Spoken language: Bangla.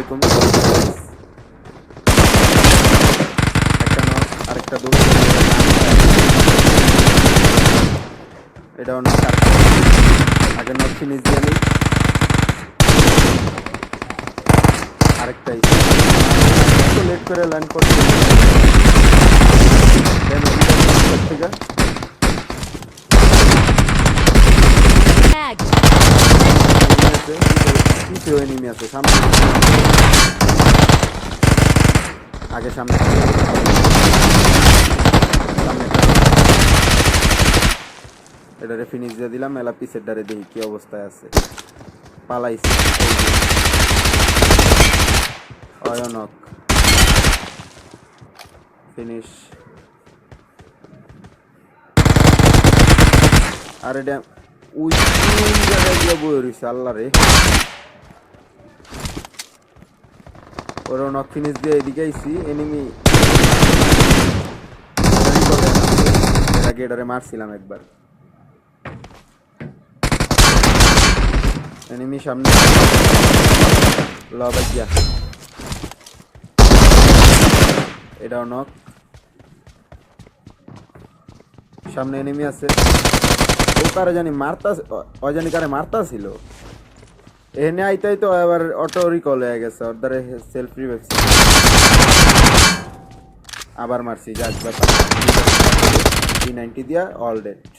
আলাইকুম। আরেকটা দূর এটা অন্য আগে নক ফিনিশ দিয়ে নিই। আরেকটাই লেট করে ল্যান্ড করতে থেকে কিছু এনিমি আছে সামনে, আগে সামনে এটারে ফিনিশ দিয়ে দিলাম। মেলা পিসের ডারে দেখি কি অবস্থায় আছে। পালাইছে অয়নক ফিনিশ। আর এটা ওই জায়গায় গিয়ে বয়ে রয়েছে আল্লাহ রে। ওর নক ফিনিশ দিয়ে এদিকে আইসি এনিমি এর আগে এটারে মারছিলাম একবার। এনিমি সামনে লবাইয়া এটাও নক। সামনে এনিমি আছে। ও কারে জানি মারতা, অজানি কারে মারতা ছিল। এনে আইতাই তো আবার অটো রিকল হয়ে গেছে। ওর দ্বারা সেলফ রিভাইভ আবার মারছি। যাক ব্যাপার 90 দিয়া অল ডেড।